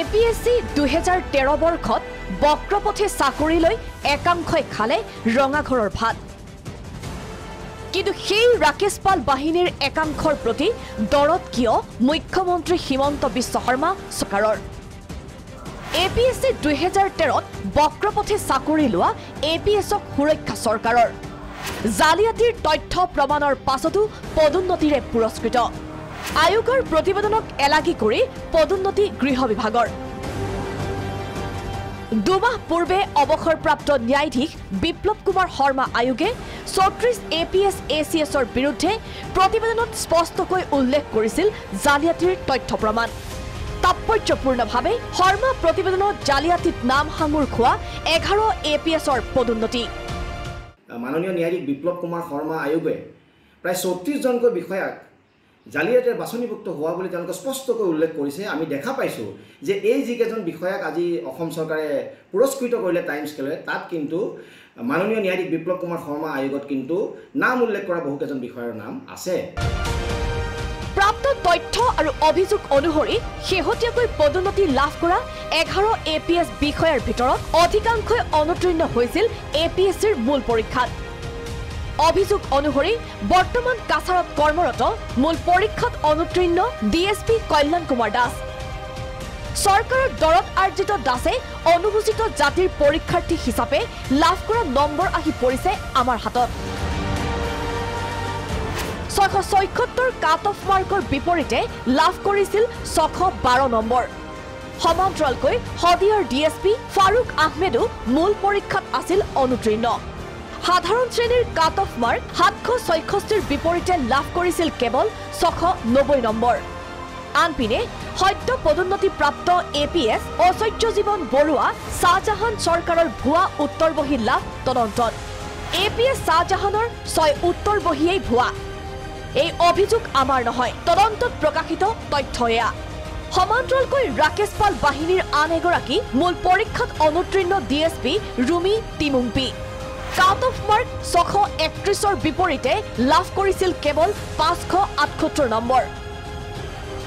APSC 2013 বৰ্ষত বক্ৰপথে চাকৰিলৈ একাংশই খালে ৰঙাঘৰৰ ভাত। কিন্তু সেই ৰাকেশ পাল বাহিনীৰ একাংশৰ প্ৰতি দৰদ কিয় মুখ্যমন্ত্ৰী হিমন্ত বিশ্ব শৰ্মা চৰকাৰৰ? APSC 2013ত বক্ৰপথে চাকৰি লোৱা APSক সুৰক্ষা চৰকাৰৰ। জালিয়াতিৰ তথ্য প্ৰমাণৰ পাছতো পদোন্নতিৰে পুৰস্কৃত। আয়োগৰ প্ৰতিবেদনক এলাগি কৰি পদোন্নতি গৃহ বিভাগৰ। দুমাহ পূৰ্বে অৱসৰপ্ৰাপ্ত ন্যায়াধীশ বিপ্লৱ কুমাৰ শৰ্মা আয়োগে 34 APS ACSৰ বিৰুদ্ধে প্ৰতিবেদনত স্পষ্টকৈ উল্লেখ কৰিছিল জালিয়াতিৰ তথ্য প্ৰমাণ। তাৎপৰ্যপূৰ্ণভাৱে শৰ্মা প্ৰতিবেদনত জালিয়াতিত নাম সাঙুৰ খোৱা 11 APSৰ পদোন্নতি। মাননীয় ন্যায়াধীশ বিপ্লৱ কুমাৰ শৰ্মা আয়োগে প্ৰায় 34 জনকৈ বিষয়াক জালিয়াতিৰ বাছনিভুক্ত হোৱা বুলি তেওঁলোকে স্পষ্টকৈ উল্লেখ কৰিছে। আমি দেখা পাইছোঁ যে এই যিকেইজন বিষয়াক আজি অসম চৰকাৰে পুৰস্কৃত কৰিলে টাইম স্কেলে, তাত কিন্তু মাননীয় ন্যায়াধীশ বিপ্লৱ কুমাৰ শৰ্মা আয়োগত কিন্তু নাম উল্লেখ কৰা বহুকেইজন বিষয়াৰ নাম আছে। প্ৰাপ্ত তথ্য আৰু অভিযোগ অনুসৰি শেহতীয়াকৈ পদোন্নতি লাভ কৰা 11 APS বিষয়াৰ ভিতৰত অধিকাংশই অনুতীৰ্ণ হৈছিল APSCৰ মূল পৰীক্ষাত। অভিযোগ অনুসৰি বৰ্তমান কাছাৰত কৰ্মৰত মূল পৰীক্ষাত অনুতীৰ্ণ DSP কল্যাণ কুমাৰ দাস। চৰকাৰৰ দৰত আৰ্জিত দাসে অনুসূচিত জাতিৰ পৰীক্ষাৰ্থী হিচাপে লাভ কৰা নম্বৰ আহি পৰিছে আমাৰ হাতত। 676 কাট অফ মাৰ্কৰ বিপৰীতে লাভ কৰিছিল 612 নম্বৰ। সমান্তৰালকৈ শদিয়াৰ DSP ফাৰুক আহমেদো মূল পৰীক্ষাত আছিল অনুতীৰ্ণ। সাধাৰণ শ্ৰেণীৰ কাট অফ মাৰ্ক 766ৰ বিপৰীতে লাভ কৰিছিল কেৱল 690 নম্বৰ। আনপিনে সদ্য পদোন্নতিপ্ৰাপ্ত APS ঐশ্বৰ্য জীৱন বৰুৱা শ্বাহজাহান চৰকাৰৰ ভুৱা উত্তৰ বহী লাভ তদন্তত। APS শ্বাহজাহানৰ 6 উত্তৰ বহীয়েই ভুৱা। এই অভিযোগ আমাৰ নহয়, তদন্তত প্ৰকাশিত তথ্য এয়া। সমান্তৰালকৈ ৰাকেশ পাল বাহিনীৰ আন এগৰাকী মূল পৰীক্ষাত অনুতীৰ্ণ DSP Rumi Timungpi. Cut off mark 631ৰ বিপৰীতে লাভ কৰিছিল কেৱল 578 নম্বৰ।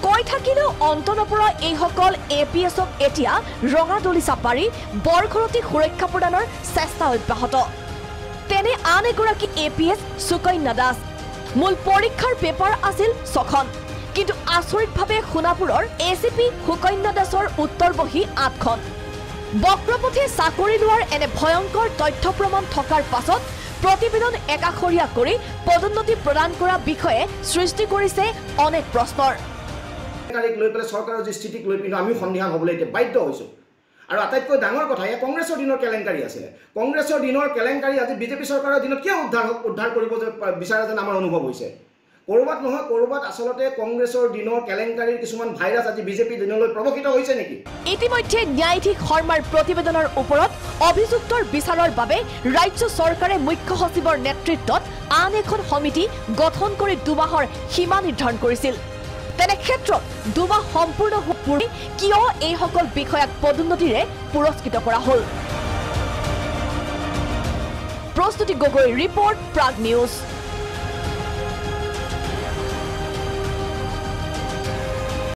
কৈ থাকিলেও অন্ত নপৰা এইসকল APSক এতিয়া ৰঙা দলিচা পাৰি বৰঘৰতে সুৰক্ষা প্ৰদানৰ চেষ্টা অব্যাহত। তেনে আন এগৰাকী APS সুকন্যা দাস। মূল পৰীক্ষাৰ পেপাৰ আছিল 6খন, কিন্তু আচৰিতভাৱে সোণাপুৰৰ ACP সুকন্যা দাসৰ উত্তৰ বহী 8খন। বক্ৰপথে চাকৰি লোৱাৰ এনে ভয়ংকৰ তথ্য প্ৰমাণ থকাৰ পাছত প্ৰতিবেদন একাষৰীয়া কৰি পদোন্নতি প্ৰদান কৰা বিষয়ে সৃষ্টি কৰিছে অনেক প্ৰশ্নৰ। লৈ পেলাই চৰকাৰৰ যি স্থিতিক লৈ পিনে আমি সন্দিহান হ'বলৈ এতিয়া বাধ্য হৈছোঁ। আৰু আটাইতকৈ ডাঙৰ কথা, এয়া কংগ্ৰেছৰ দিনৰ কেলেংকাৰী আছিলে। কংগ্ৰেছৰ দিনৰ কেলেংকাৰী আজি বিজেপি চৰকাৰৰ দিনত কিয় উদ্ধাৰ কৰিব বিচাৰে যেন আমাৰ অনুভৱ হৈছে। ক'ৰবাত নহয় ক'ৰবাত আচলতে কংগ্ৰেছৰ দিনৰ কেলেংকাৰীৰ কিছুমান ভাইৰাছ আজি বিজেপি দিনলৈ প্ৰৱৰ্তিত হৈছে নেকি? ইতিমধ্যে ন্যায়াধীশ শৰ্মাৰ প্ৰতিবেদনৰ ওপৰত অভিযুক্তৰ বিচাৰৰ বাবে ৰাজ্য চৰকাৰে মুখ্য সচিবৰ নেতৃত্বত আন এখন সমিতি গঠন কৰি 2 মাহৰ সীমা নিৰ্ধাৰণ কৰিছিল। তেনে ক্ষেত্ৰত 2 মাহ সম্পূৰ্ণ হোৱাৰ পূৰ্বে কিয় এইসকল বিষয়াক পদোন্নতিৰে পুৰস্কৃত কৰা হ'ল? প্ৰস্তুতি গগৈ ৰিপৰ্ট, প্ৰাগ নিউজ।